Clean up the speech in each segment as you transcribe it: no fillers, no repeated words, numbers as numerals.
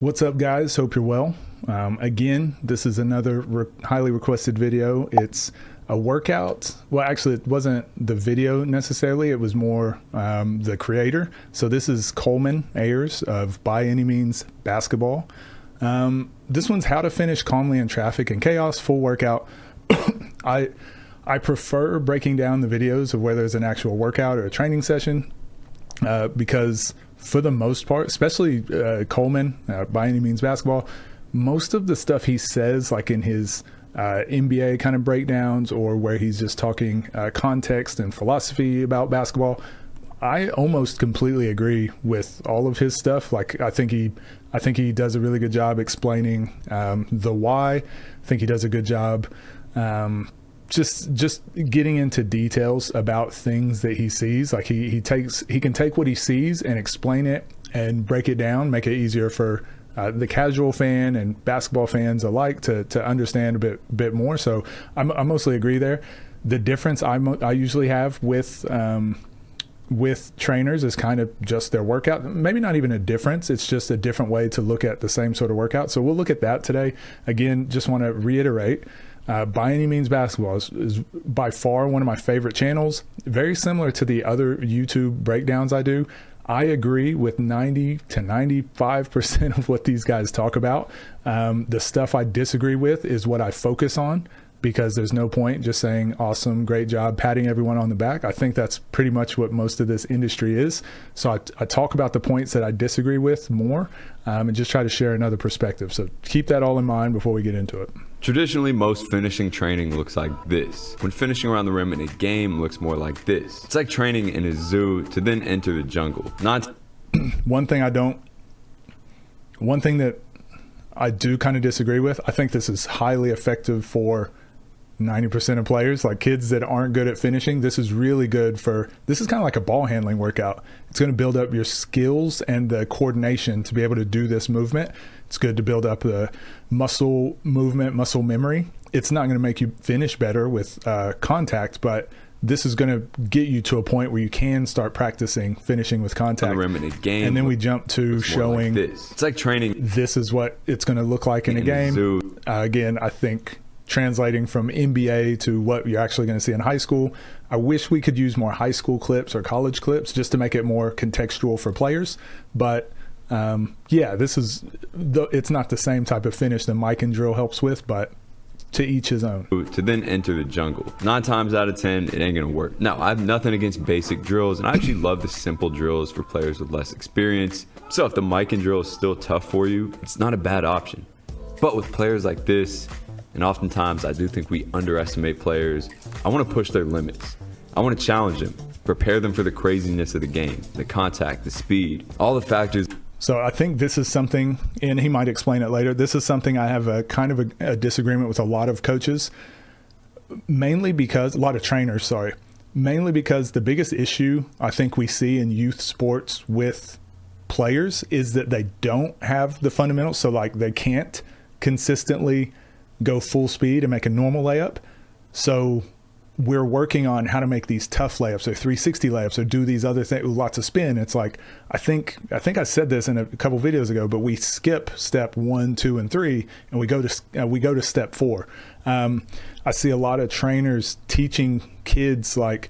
What's up, guys? Hope you're well. Again, this is another highly requested video. It's a workout. Well, actually, it wasn't the video necessarily. It was more the creator. So this is Coleman Ayers of ByAnyMeansBasketball. This one's how to finish calmly in traffic and chaos, full workout. I prefer breaking down the videos of where there's an actual workout or a training session because for the most part, especially Coleman, ByAnyMeansBasketball, most of the stuff he says, like in his NBA kind of breakdowns or where he's just talking context and philosophy about basketball, I almost completely agree with all of his stuff. Like I think he does a really good job explaining the why. I think he does a good job just getting into details about things that he sees. Like he can take what he sees and explain it and break it down, make it easier for the casual fan and basketball fans alike to understand a bit more. So I mostly agree there. The difference I usually have with trainers is kind of just their workout. Maybe not even a difference. It's just a different way to look at the same sort of workout. So we'll look at that today. Again, just want to reiterate, ByAnyMeansBasketball is by far one of my favorite channels. Very similar to the other YouTube breakdowns I do. I agree with 90 to 95% of what these guys talk about. The stuff I disagree with is what I focus on, because there's no point just saying awesome, great job, patting everyone on the back. I think that's pretty much what most of this industry is. So I talk about the points that I disagree with more and just try to share another perspective. So keep that all in mind before we get into it. Traditionally, most finishing training looks like this. When finishing around the rim in a game looks more like this. It's like training in a zoo to then enter the jungle. One thing that I do kind of disagree with, I think this is highly effective for 90% of players, like kids that aren't good at finishing. This is really good this is kind of like a ball handling workout. It's going to build up your skills and the coordination to be able to do this movement. It's good to build up the muscle movement, muscle memory. It's not going to make you finish better with contact, but this is going to get you to a point where you can start practicing finishing with contact. On the rim in a game, and then we jump to showing like this. It's like training. This is what it's going to look like in a game. Again, I think translating from NBA to what you're actually going to see in high school. I wish we could use more high school clips or college clips just to make it more contextual for players. But yeah, it's not the same type of finish that Mike and Drill helps with, but to each his own. To then enter the jungle. 9 times out of 10, it ain't gonna work. Now, I have nothing against basic drills, and I actually love the simple drills for players with less experience. So if the Mike and Drill is still tough for you, it's not a bad option. But with players like this, and oftentimes I do think we underestimate players, I want to push their limits. I want to challenge them, prepare them for the craziness of the game, the contact, the speed, all the factors. So I think this is something, and he might explain it later, this is something I have a kind of a disagreement with a lot of coaches, mainly because the biggest issue I think we see in youth sports with players is that they don't have the fundamentals. So like they can't consistently go full speed and make a normal layup. So we're working on how to make these tough layups or 360 layups or do these other things with lots of spin. It's like, I think I said this in a couple videos ago, but we skip step 1, 2, and 3, and we go to step 4. I see a lot of trainers teaching kids like,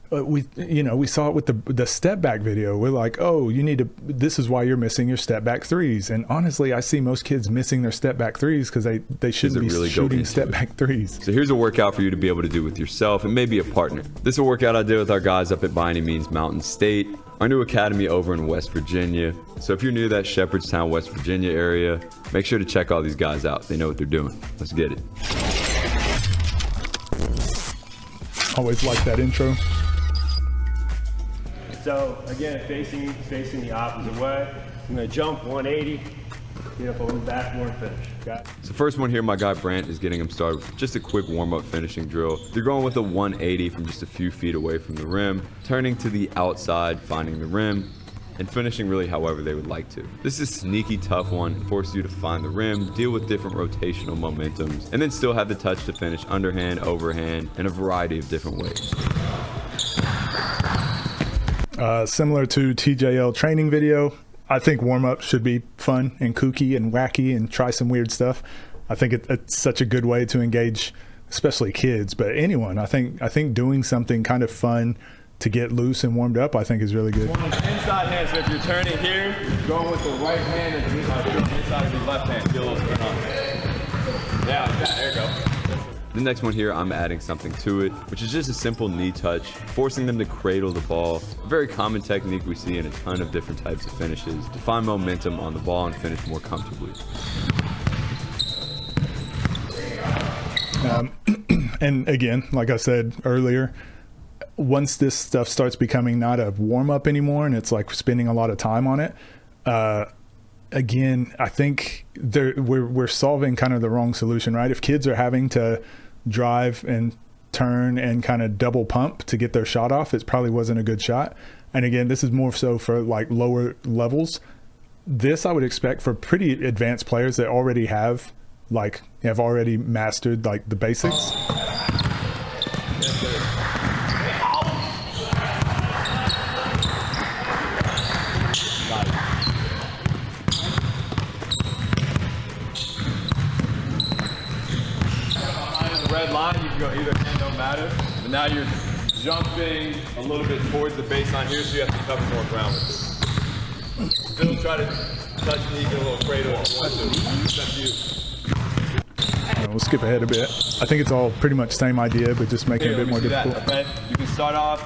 we saw it with the step back video. We're like, oh, this is why you're missing your step back threes. And honestly, I see most kids missing their step back threes because they shouldn't be really shooting step back threes. So here's a workout for you to be able to do with yourself and maybe a partner. This is a workout I did with our guys up at ByAnyMeans Mountain State, our new academy over in West Virginia. So if you're new to that Shepherdstown, West Virginia area, make sure to check all these guys out. They know what they're doing. Let's get it. Always like that intro. So again, facing the opposite way. I'm gonna jump 180, get up on the backboard, finish. Got it? So first one here, my guy Brant is getting him started with just a quick warm-up finishing drill. They're going with a 180 from just a few feet away from the rim, turning to the outside, finding the rim, and finishing really however they would like to. This is a sneaky tough one. It forces you to find the rim, deal with different rotational momentums, and then still have the touch to finish underhand, overhand, in a variety of different ways. Similar to TJL training video, I think warm-up should be fun and kooky and wacky and try some weird stuff. I think it's such a good way to engage, especially kids, but anyone. I think doing something kind of fun to get loose and warmed up, I think, is really good. Inside hand, so if you're turning here, going with the right hand and inside of your left hand, feel a little turn on. Yeah, like that, there you go. The next one here, I'm adding something to it, which is just a simple knee touch, forcing them to cradle the ball. A very common technique we see in a ton of different types of finishes to find momentum on the ball and finish more comfortably. And again, like I said earlier, once this stuff starts becoming not a warm-up anymore and it's like spending a lot of time on it, again, I think we're solving kind of the wrong solution, right? If kids are having to drive and turn and kind of double pump to get their shot off, it probably wasn't a good shot. And again, this is more so for like lower levels. This I would expect for pretty advanced players that already have already mastered like the basics. Red line, you can go either hand, don't matter. But now you're jumping a little bit towards the baseline here, so you have to cover more ground with it. Still try to touch knee, get a little cradle if you want to. It's up to you. We'll skip ahead a bit. I think it's all pretty much same idea, but just making it a bit more difficult. Okay? You can start off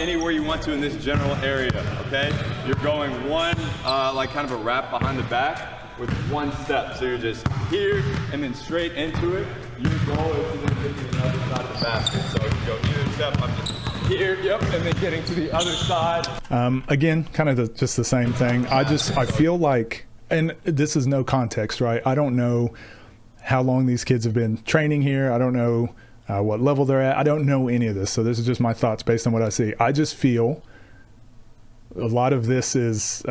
anywhere you want to in this general area, okay? You're going one, like kind of a wrap behind the back with one step. So you're just here and then straight into it. Your goal is to then get to the other side of the basket. So you go either step, I'm just here, yep, and then getting to the other side. Again, kind of just the same thing. I feel like, and this is no context, right? I don't know how long these kids have been training here. I don't know what level they're at. I don't know any of this. So this is just my thoughts based on what I see. I just feel a lot of this is,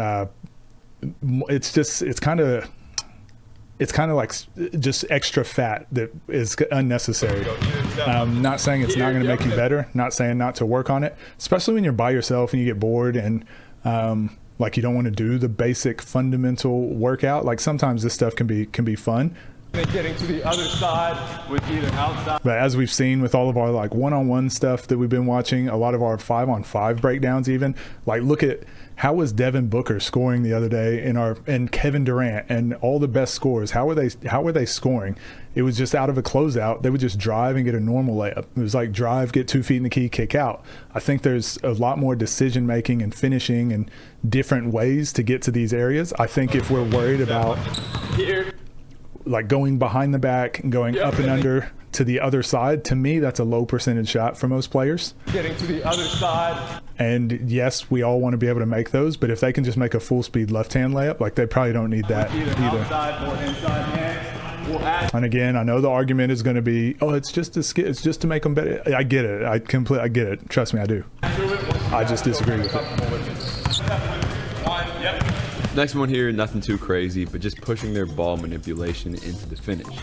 it's kind of like just extra fat that is unnecessary. Not saying it's not going to make you better, not saying not to work on it, especially when you're by yourself and you get bored and like you don't want to do the basic fundamental workout. Like sometimes this stuff can be fun. And getting to the other side with either outside. But as we've seen with all of our like one-on-one stuff that we've been watching, a lot of our 5-on-5 breakdowns even, like look at how was Devin Booker scoring the other day and Kevin Durant and all the best scorers. How were they scoring? It was just out of a closeout. They would just drive and get a normal layup. It was like drive, get 2 feet in the key, kick out. I think there's a lot more decision making and finishing and different ways to get to these areas. I think if we're worried about here, like going behind the back and going up and under to the other side, to me that's a low percentage shot for most players. Getting to the other side. And yes, we all want to be able to make those, but if they can just make a full speed left hand layup, like they probably don't need that either. Outside or inside hands. And again, I know the argument is going to be, oh, it's just to make them better. I get it. I get it. Trust me, I do. I just disagree with it. Next one here, nothing too crazy, but just pushing their ball manipulation into the finish.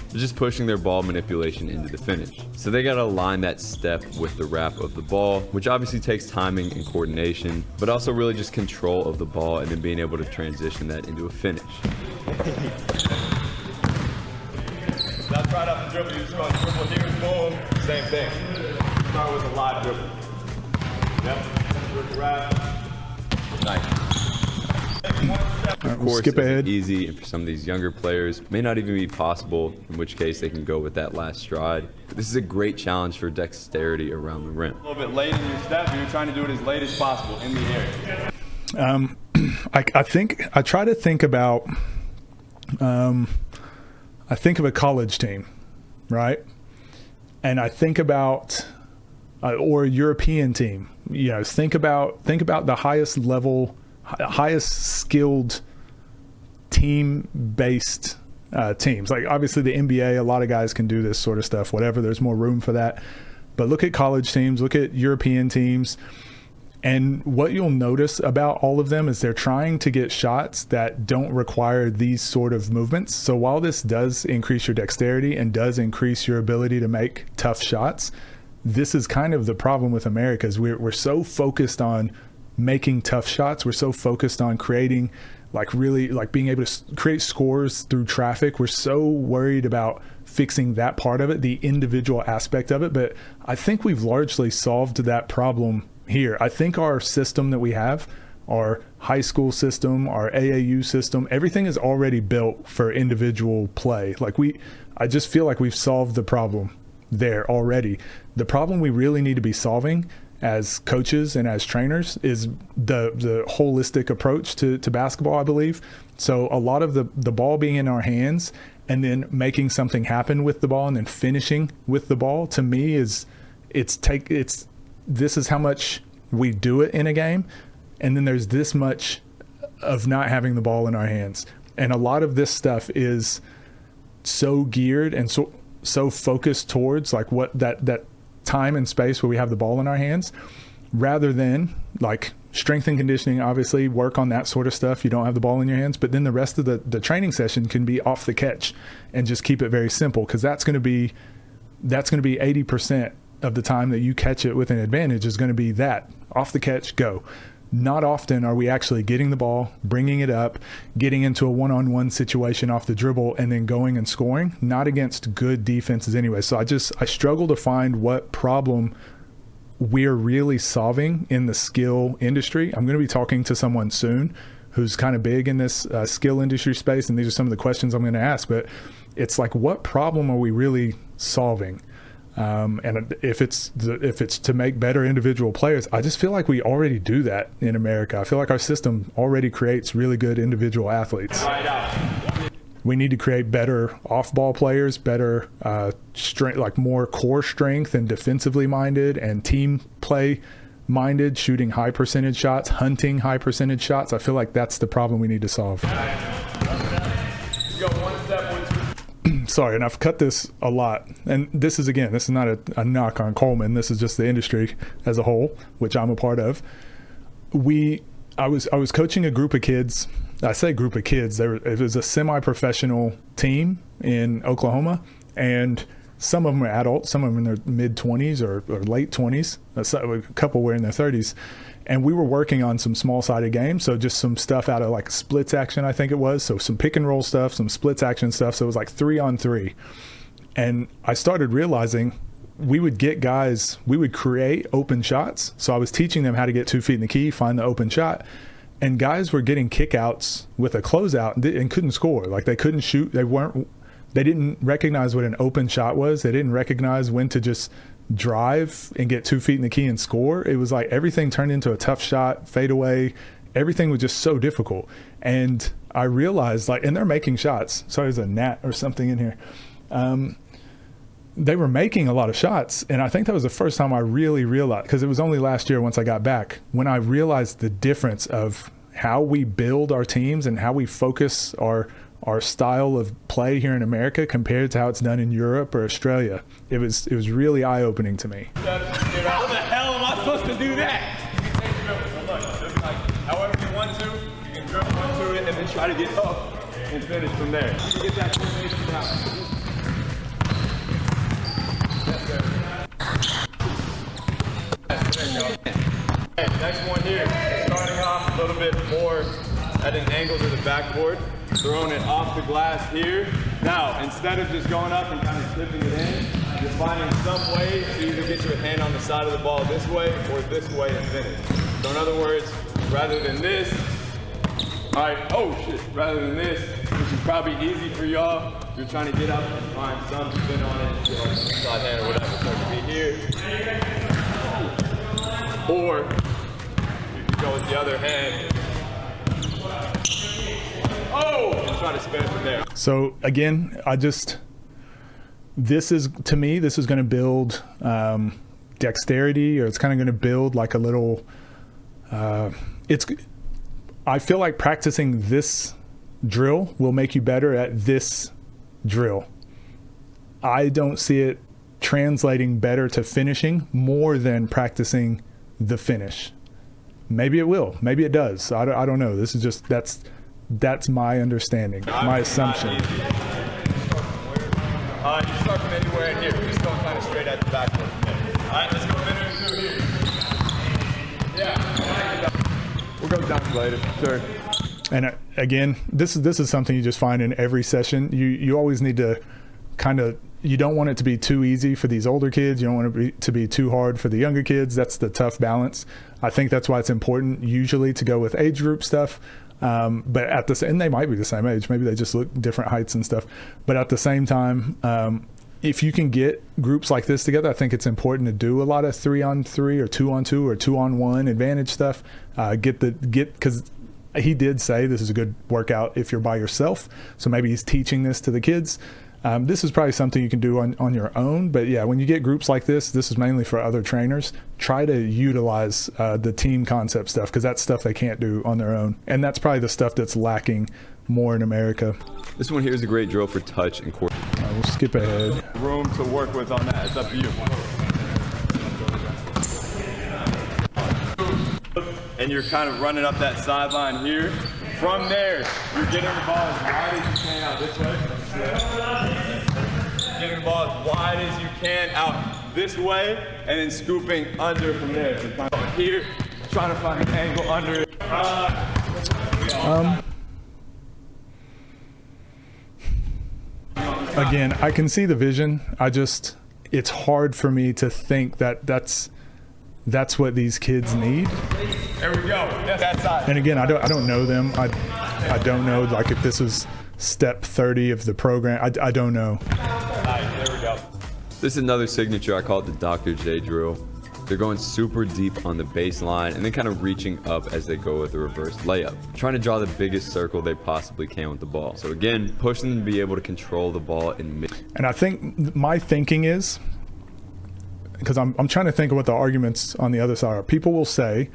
So they gotta align that step with the wrap of the ball, which obviously takes timing and coordination, but also really just control of the ball and then being able to transition that into a finish. That's right up the dribble. You just go dribble here, boom, same thing. Start with a live dribble. Yep. Good wrap. Nice. Of course, skip ahead. Easy, and for some of these younger players, may not even be possible, in which case they can go with that last stride. But this is a great challenge for dexterity around the rim. A little bit late in your step, but you're trying to do it as late as possible in the area. I try to think about, I think of a college team, right? And I think about, or a European team, you know, think about the highest level, highest skilled team-based teams. Like obviously the NBA, a lot of guys can do this sort of stuff, whatever, there's more room for that. But look at college teams, look at European teams, and what you'll notice about all of them is they're trying to get shots that don't require these sort of movements. So while this does increase your dexterity and does increase your ability to make tough shots, this is kind of the problem with America is we're so focused on making tough shots. We're so focused on creating like really like being able to create scores through traffic. We're so worried about fixing that part of it, the individual aspect of it. But I think we've largely solved that problem here. I think our system that we have, our high school system, our AAU system, everything is already built for individual play. Like I just feel like we've solved the problem there already. The problem we really need to be solving as coaches and as trainers is the holistic approach to basketball, I believe. So a lot of the ball being in our hands and then making something happen with the ball and then finishing with the ball, to me is this is how much we do it in a game. And then there's this much of not having the ball in our hands. And a lot of this stuff is so geared and so focused towards like what that time and space where we have the ball in our hands, rather than like strength and conditioning, obviously work on that sort of stuff. You don't have the ball in your hands, but then the rest of the training session can be off the catch and just keep it very simple. Cause that's going to be 80% of the time that you catch it with an advantage is going to be that off the catch, go. Not often are we actually getting the ball, bringing it up, getting into a one-on-one situation off the dribble, and then going and scoring, not against good defenses anyway. So I struggle to find what problem we're really solving in the skill industry. I'm going to be talking to someone soon who's kind of big in this skill industry space, and these are some of the questions I'm going to ask. But it's like, what problem are we really solving? And if it's to make better individual players, I just feel like we already do that in America. I feel like our system already creates really good individual athletes. We need to create better off-ball players, better strength, like more core strength and defensively minded and team play minded, shooting high percentage shots, hunting high percentage shots. I feel like that's the problem we need to solve. Sorry, and I've cut this a lot. And this is not a knock on Coleman. This is just the industry as a whole, which I'm a part of. I was coaching a group of kids. I say group of kids. It was a semi-professional team in Oklahoma, and some of them were adults. Some of them in their mid-20s or late 20s. A couple were in their 30s. And we were working on some small-sided games, so just some stuff out of like splits action, I think it was. So some pick and roll stuff, some splits action stuff. So it was like 3-on-3. And I started realizing we would create open shots. So I was teaching them how to get 2 feet in the key, find the open shot. And guys were getting kickouts with a closeout and couldn't score. Like they couldn't shoot. They didn't recognize what an open shot was. They didn't recognize when to just drive and get 2 feet in the key and score. It was like everything turned into a tough shot, fade away. Everything was just so difficult. And I realized and they're making shots. Sorry, there's a gnat or something in here. They were making a lot of shots. And I think that was the first time I really realized, because it was only last year once I got back, when I realized the difference of how we build our teams and how we focus our style of play here in America compared to how it's done in Europe or Australia. It was really eye-opening to me. How the hell am I supposed to do that? You can take dribbles. Look, just like however you want to, you can dribble into it and then try to get up and finish from there. You can get that formation down. There you go. Okay, next one here. Starting off a little bit more at an angle to the backboard. Throwing it off the glass here. Now, instead of just going up and kind of slipping it in, you're finding some way to either get your hand on the side of the ball this way or this way and finish. So in other words, rather than this, rather than this, which is probably easy for y'all, you're trying to get up and find some spin on it, get like side hand or whatever. So it could be here. Or you could go with the other hand. And try to spin from there. So again, this is going to build dexterity, or it's kind of going to build like a little, I feel like practicing this drill will make you better at this drill. I don't see it translating better to finishing more than practicing the finish. Maybe it will, maybe it does. I don't know. This is just, that's my understanding, my assumption. You start from anywhere in here. We're just going kind of straight at the backboard from there. All right, let's go minute 2 here. Yeah. We'll go down later. Sure. And again, this is something you just find in every session. You always need to you don't want it to be too easy for these older kids. You don't want it to be too hard for the younger kids. That's the tough balance. I think that's why it's important usually to go with age group stuff. But and they might be the same age. Maybe they just look different heights and stuff. But at the same time, if you can get groups like this together, I think it's important to do a lot of 3-on-3 or 2-on-2 or 2-on-1 advantage stuff. Because he did say this is a good workout if you're by yourself. So maybe he's teaching this to the kids. This is probably something you can do on your own. But yeah, when you get groups like this is mainly for other trainers. Try to utilize the team concept stuff, because that's stuff they can't do on their own. And that's probably the stuff that's lacking more in America. This one here is a great drill for touch and core. We'll skip ahead. Room to work with on that. It's up to you. And you're kind of running up that sideline here. From there, you're getting the ball as wide as you can out this way. Getting the ball as wide as you can out this way, and then scooping under from there. So kind of here, trying to find an angle under it. Again, I can see the vision. It's hard for me to think that that's what these kids need. There we go. Yes, that side. And again, I don't know them. I don't know, like, if this is step 30 of the program. I don't know. Nice, there we go. This is another signature. I call it the Dr. J drill. They're going super deep on the baseline and then kind of reaching up as they go with the reverse layup, trying to draw the biggest circle they possibly can with the ball. So again, pushing them to be able to control the ball in mid. And I think my thinking is, because I'm trying to think of what the arguments on the other side are. People will say,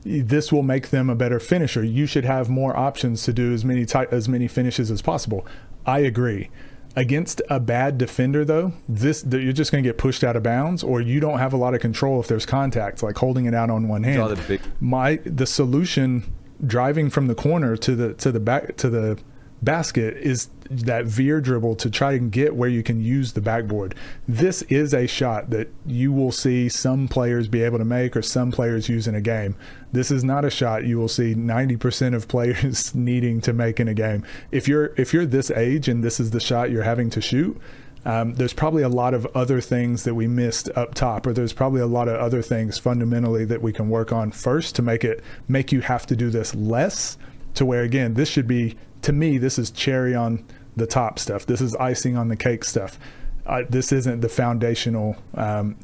this will make them a better finisher. You should have more options to do as many finishes as possible. I agree. Against a bad defender, though, you're just going to get pushed out of bounds, or you don't have a lot of control if there's contact, like holding it out on one hand. The solution, driving from the corner to the basket, is that veer dribble to try and get where you can use the backboard. This is a shot that you will see some players be able to make, or some players use in a game. This is not a shot you will see 90% of players needing to make in a game. If you're this age and this is the shot you're having to shoot, there's probably a lot of other things that we missed up top, or there's probably a lot of other things fundamentally that we can work on first to make you have to do this less, to where, again, this should be, to me, this is cherry on the top stuff. This is icing on the cake stuff. This isn't the foundational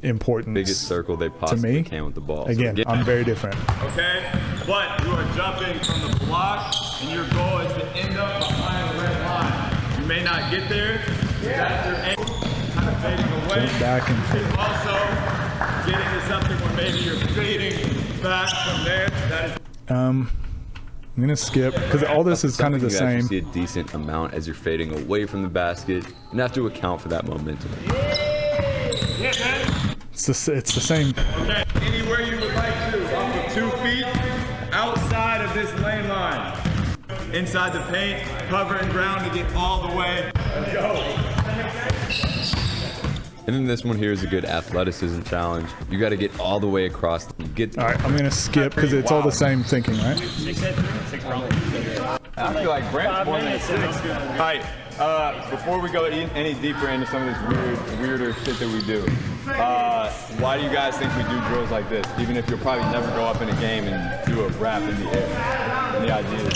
importance. Biggest circle they possibly can with the ball. Again, I'm very different. Okay, but you are jumping from the block, and your goal is to end up behind the red line. You may not get there. That's your aim. Kind of fading away. Jump back and also getting to something where maybe you're fading back from there. That is. I'm going to skip, because all this is kind of the same. You see a decent amount as you're fading away from the basket, and have to account for that momentum. Yeah, man. It's the same. Okay, anywhere you would like to, off of 2 feet, outside of this lane line. Inside the paint, covering ground to get all the way. Let's go. And then this one here is a good athleticism challenge. You got to get all the way across. All right, I'm going to skip, because it's all the same thinking, right? I feel like Brent's more than 6. All right, before we go any deeper into some of this weirder shit that we do, why do you guys think we do drills like this, even if you'll probably never go up in a game and do a wrap in the air? Any ideas?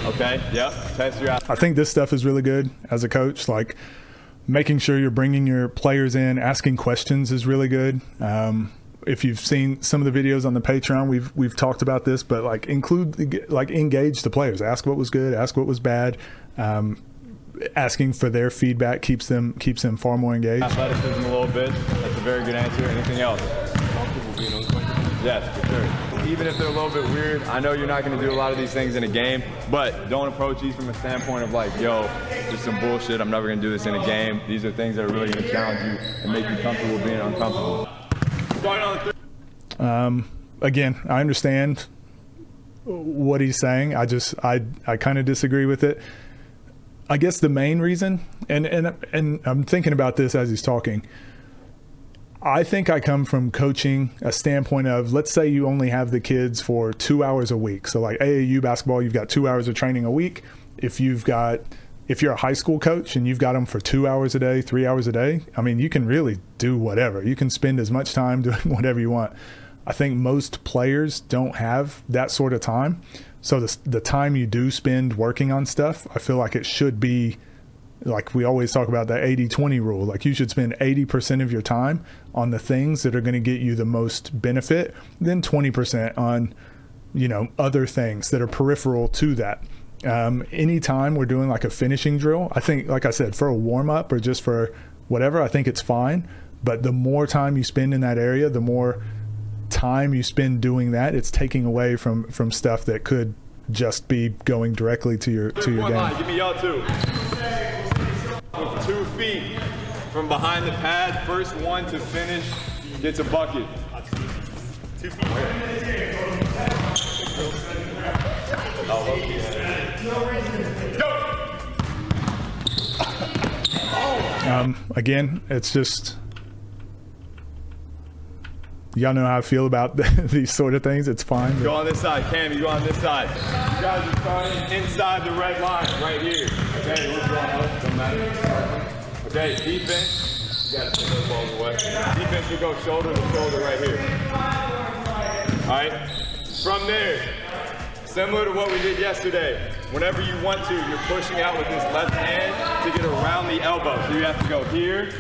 Okay, yep, test your out. I think this stuff is really good as a coach. Like, making sure you're bringing your players in, asking questions is really good. If you've seen some of the videos on the Patreon, we've talked about this, but engage the players. Ask what was good, ask what was bad. Asking for their feedback keeps them far more engaged. Athleticism a little bit. That's a very good answer. Anything else? Yes, for sure. Even if they're a little bit weird, I know you're not going to do a lot of these things in a game, but don't approach these from a standpoint of like, yo, just some bullshit, I'm never going to do this in a game. These are things that are really going to challenge you and make you comfortable being uncomfortable. Again, I understand what he's saying. I kind of disagree with it. I guess the main reason, and I'm thinking about this as he's talking, I think I come from coaching a standpoint of, let's say you only have the kids for 2 hours a week. So like AAU basketball, you've got 2 hours of training a week. If you're a high school coach and you've got them for 2 hours a day, 3 hours a day, I mean, you can really do whatever. You can spend as much time doing whatever you want. I think most players don't have that sort of time. So the time you do spend working on stuff, I feel like it should be, like we always talk about, the 80-20 rule. Like you should spend 80% of your time on the things that are going to get you the most benefit, then 20% on, other things that are peripheral to that. Anytime we're doing like a finishing drill, I think, like I said, for a warm up or just for whatever, I think it's fine. But the more time you spend in that area, the more time you spend doing that, it's taking away from stuff that could just be going directly to your game. Line. Give me y'all two. With 2 feet from behind the pad, first one to finish gets a bucket. 2 feet. Again, it's just, y'all know how I feel about these sort of things. It's fine. Go on this side. Cam, you go on this side. You guys are starting inside the red line right here. Okay, we're drawing up. Don't matter. Okay, defense. You got to take those balls away. Defense will go shoulder to shoulder right here. All right. From there, similar to what we did yesterday, whenever you want to, you're pushing out with this left hand to get around the elbow. So you have to go here.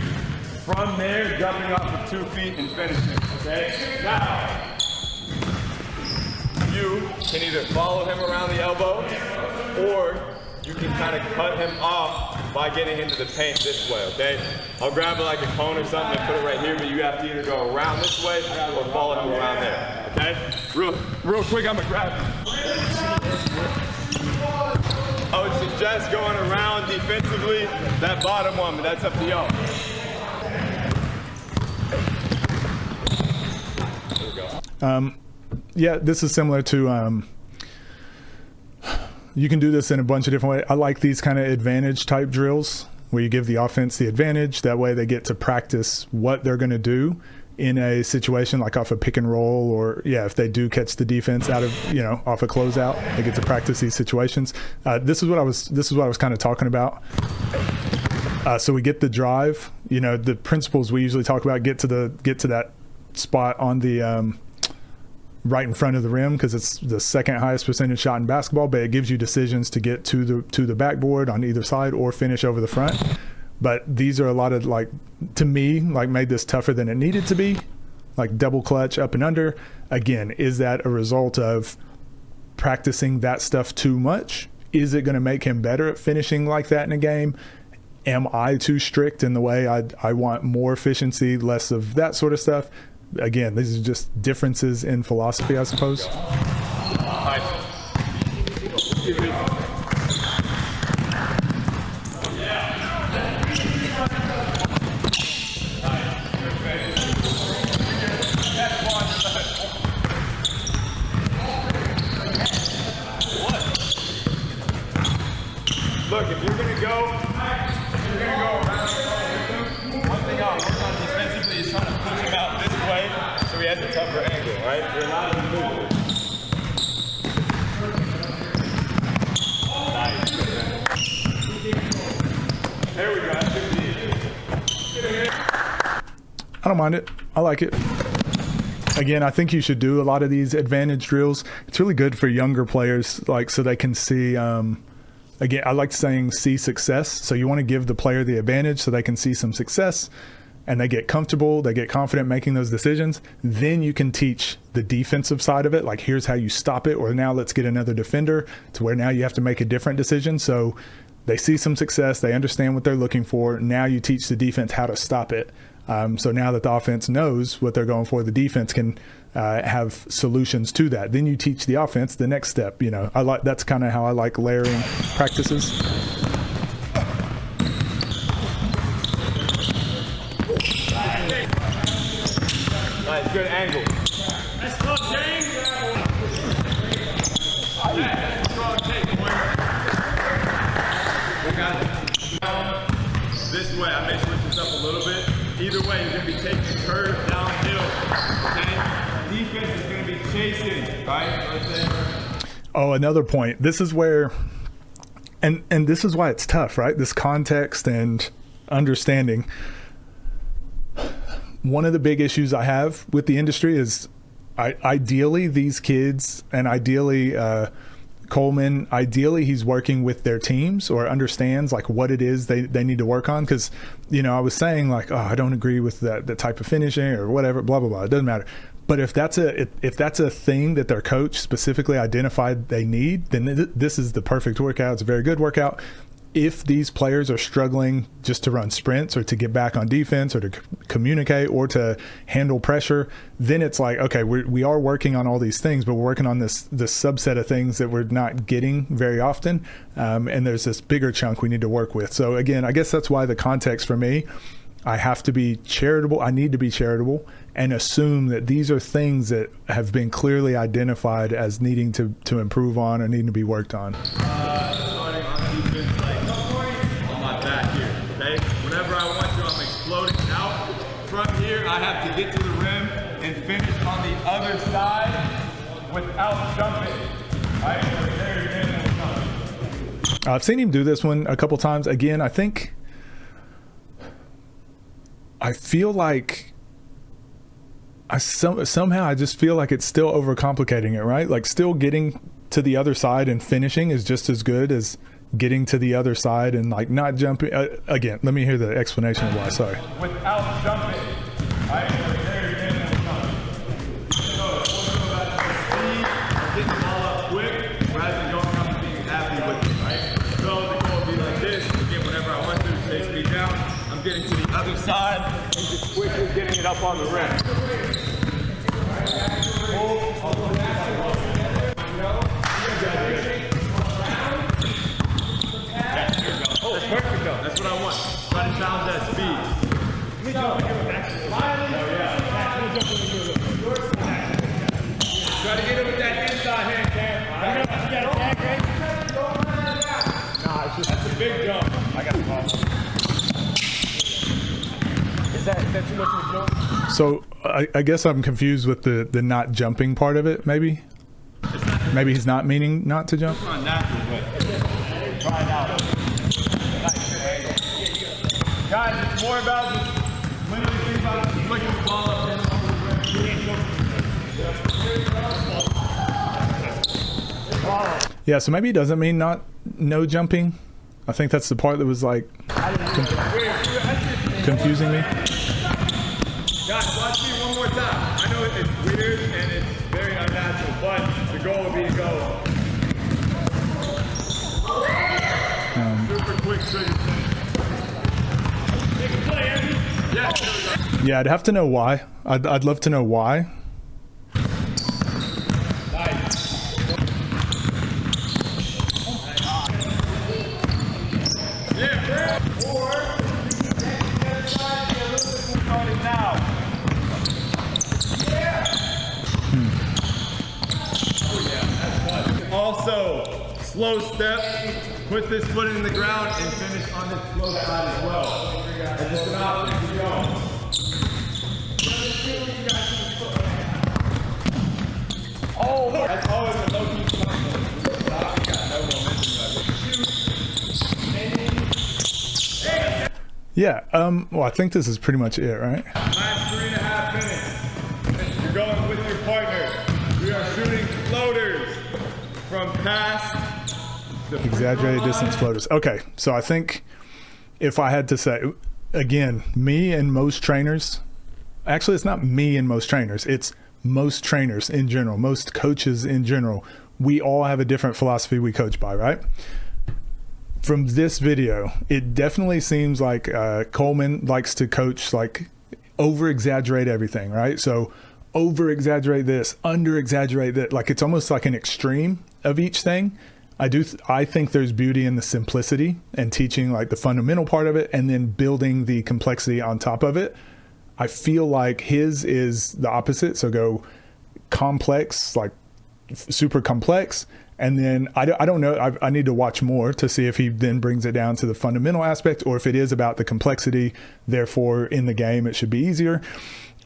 From there, jumping off of 2 feet and finishing, okay? Now, you can either follow him around the elbow, or you can kind of cut him off by getting into the paint this way, okay? I'll grab it like a cone or something and put it right here, but you have to either go around this way or follow him around there, okay? Real quick, I'm gonna grab it. I would suggest going around defensively that bottom one, but that's up to y'all. Yeah, this is similar to, you can do this in a bunch of different ways. I like these kind of advantage type drills where you give the offense the advantage. That way they get to practice what they're going to do in a situation like off a pick and roll, or if they do catch the defense out of, off a closeout, they get to practice these situations. This is what I was kind of talking about. So we get the drive, the principles we usually talk about, get to that spot on the, right in front of the rim, because it's the second highest percentage shot in basketball, but it gives you decisions to get to the backboard on either side or finish over the front. But these are a lot of, like, to me, like, made this tougher than it needed to be, like double clutch up and under. Again, is that a result of practicing that stuff too much? Is it going to make him better at finishing like that in a game? Am I too strict in the way I want more efficiency, less of that sort of stuff? Again, these are just differences in philosophy, I suppose. Look, if you're gonna go around. One thing I'll work on defensively is trying to push him out this way so he has a tougher angle, right? You're not in the middle. Nice. There we go. That's good. I don't mind it. I like it. Again, I think you should do a lot of these advantage drills. It's really good for younger players, like, so they can see, again, I like saying see success. So you want to give the player the advantage so they can see some success and they get comfortable, they get confident making those decisions. Then you can teach the defensive side of it. Like, here's how you stop it, or now let's get another defender, to where now you have to make a different decision. So they see some success, they understand what they're looking for. Now you teach the defense how to stop it. So now that the offense knows what they're going for, the defense can have solutions to that. Then you teach the offense the next step. That's kind of how I like layering practices. Nice, good angle. Let's go, James. This way, I may switch this up a little bit. Either way, you're going to be taking a curve downhill, okay? Defense is going to be chasing, right? Oh, another point. This is where, and this is why it's tough, right? This context and understanding. One of the big issues I have with the industry is ideally these kids, and ideally Coleman, ideally he's working with their teams or understands like what it is they need to work on. Because, you know, I was saying like, oh, I don't agree with that type of finishing or whatever, blah, blah, blah. It doesn't matter. But if that's a thing that their coach specifically identified they need, then this is the perfect workout. It's a very good workout. If these players are struggling just to run sprints or to get back on defense or to communicate or to handle pressure, then it's like, okay, we are working on all these things, but we're working on this subset of things that we're not getting very often. And there's this bigger chunk we need to work with. So again, I guess that's why the context for me, I have to be charitable. I need to be charitable and assume that these are things that have been clearly identified as needing to improve on or needing to be worked on. Starting on defense, like on my back here, okay? Whenever I want to, I'm exploding out. From here, I have to get to the rim and finish on the other side without jumping. Right? There, I've seen him do this one a couple times. Again, I feel like somehow I just feel like it's still overcomplicating it, right? Like still getting to the other side and finishing is just as good as getting to the other side and like not jumping. Again, let me hear the explanation of why. Sorry. without jumping. Right? Getting the ball up quick rather than going up and being happy with it, right? So the goal would be like this. Again, whenever I want to, chase me down. I'm getting to the other side and just quickly getting it up on the rim. Oh, perfect though. That's what I want. Try to challenge that speed. Try to get it with that inside hand, Cam. That's a big jump. I got the ball. Is that too much of a jump? So I guess I'm confused with the not jumping part of it. Maybe he's not meaning not to jump. It's not natural, but try it out. Guys, it's more about just literally think about flicking the ball up and Yeah, so maybe he doesn't mean no jumping. I think that's the part that was like confusing me. Guys, watch me one more time. I know it's weird and it's very unnatural, but the goal would be to go super quick trigger. Take a play, Andy. Yeah, Yeah, I'd have to know why. I'd love to know why. Also, slow step, put this foot in the ground and finish on this slow side as well. And just about to go. Oh, that's always a low-key stop. You got no momentum. Yeah, well, I think this is pretty much it, right? Last 3.5 minutes. You're going with your partner. We are shooting floaters from past the Exaggerated distance floaters. Okay, so I think if I had to say, again, me and most trainers, actually it's not me and most trainers, it's most trainers in general, most coaches in general, we all have a different philosophy we coach by, right? From this video, it definitely seems like Coleman likes to coach, like over-exaggerate everything, right? So over-exaggerate this, under-exaggerate that, like it's almost like an extreme of each thing. I think there's beauty in the simplicity and teaching like the fundamental part of it and then building the complexity on top of it. I feel like his is the opposite. So go complex, like super complex, And then I don't know. I need to watch more to see if he then brings it down to the fundamental aspect, or if it is about the complexity. Therefore, in the game, it should be easier.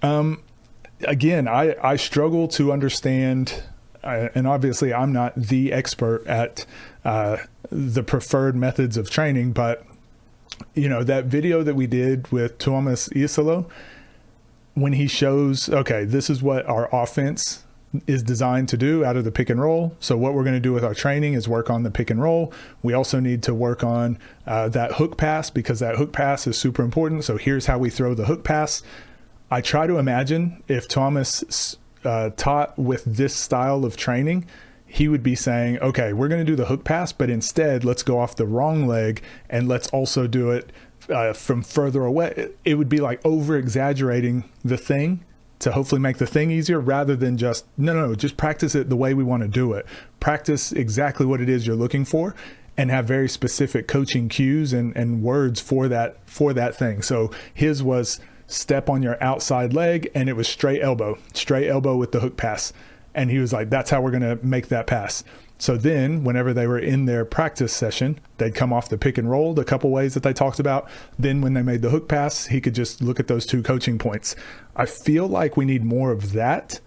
Again, I struggle to understand, and obviously I'm not the expert at the preferred methods of training, but that video that we did with Thomas Isolo, when he shows, okay, this is what our offense is designed to do out of the pick and roll. So what we're going to do with our training is work on the pick and roll. We also need to work on that hook pass, because that hook pass is super important. So here's how we throw the hook pass. I try to imagine if Thomas taught with this style of training, he would be saying, okay, we're going to do the hook pass, but instead let's go off the wrong leg and let's also do it from further away. It would be like over exaggerating the thing to hopefully make the thing easier, rather than just, no, just practice it the way we want to do it. Practice exactly what it is you're looking for, and have very specific coaching cues and words for that thing. So his was step on your outside leg, and it was straight elbow with the hook pass. And he was like, that's how we're going to make that pass. So then whenever they were in their practice session, they'd come off the pick and roll, the couple ways that they talked about. Then when they made the hook pass, he could just look at those 2 coaching points. I feel like we need more of that.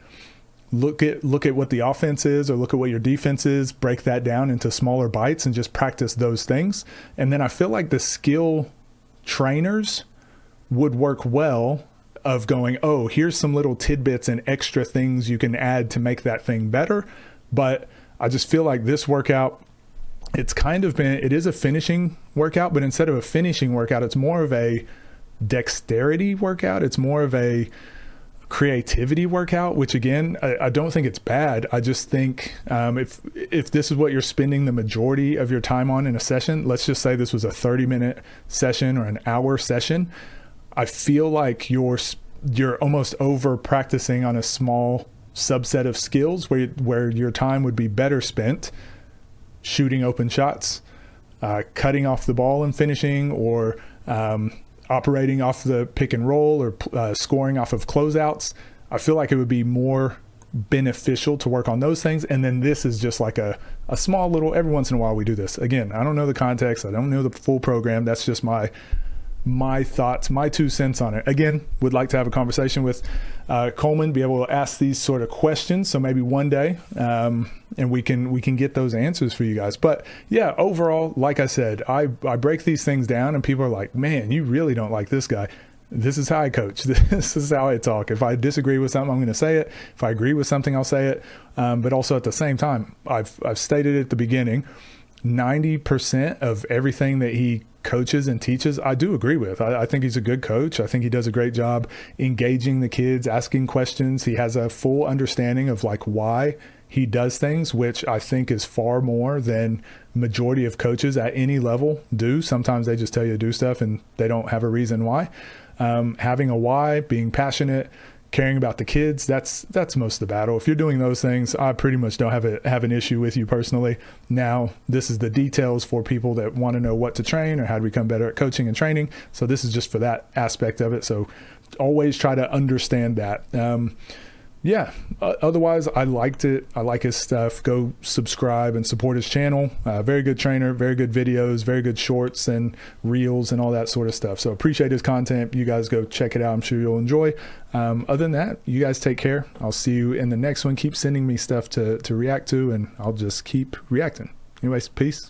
Look at what the offense is, or look at what your defense is, break that down into smaller bites and just practice those things. And then I feel like the skill trainers would work well of going, oh, here's some little tidbits and extra things you can add to make that thing better. But I just feel like this workout, it is a finishing workout, but instead of a finishing workout, it's more of a dexterity workout. It's more of a creativity workout, which again, I don't think it's bad. I just think if this is what you're spending the majority of your time on in a session, let's just say this was a 30-minute session or an hour session, I feel like you're almost over practicing on a small subset of skills where your time would be better spent shooting open shots, cutting off the ball and finishing, or operating off the pick and roll, or scoring off of closeouts. I feel like it would be more beneficial to work on those things. And then this is just like a small little, every once in a while we do this. Again, I don't know the context. I don't know the full program. That's just my thoughts, my 2 cents on it. Again, would like to have a conversation with Coleman, be able to ask these sort of questions. So maybe one day, and we can get those answers for you guys. But yeah, overall, like I said, I break these things down and people are like, man, you really don't like this guy. This is how I coach. This is how I talk. If I disagree with something, I'm going to say it. If I agree with something, I'll say it. But also at the same time, I've stated at the beginning, 90% of everything that he coaches and teaches, I do agree with. I think he's a good coach. I think he does a great job engaging the kids, asking questions. He has a full understanding of like why he does things, which I think is far more than majority of coaches at any level do. Sometimes they just tell you to do stuff and they don't have a reason why. Having a why, being passionate, caring about the kids, that's most of the battle. If you're doing those things, I pretty much don't have an issue with you personally. Now, this is the details for people that want to know what to train or how to become better at coaching and training. So this is just for that aspect of it. So always try to understand that. Yeah, otherwise I liked it. I like his stuff. Go subscribe and support his channel. Very good trainer, very good videos, very good shorts and reels and all that sort of stuff. So appreciate his content. You guys go check it out. I'm sure you'll enjoy. Other than that, you guys take care. I'll see you in the next one. Keep sending me stuff to react to, and I'll just keep reacting. Anyways, peace.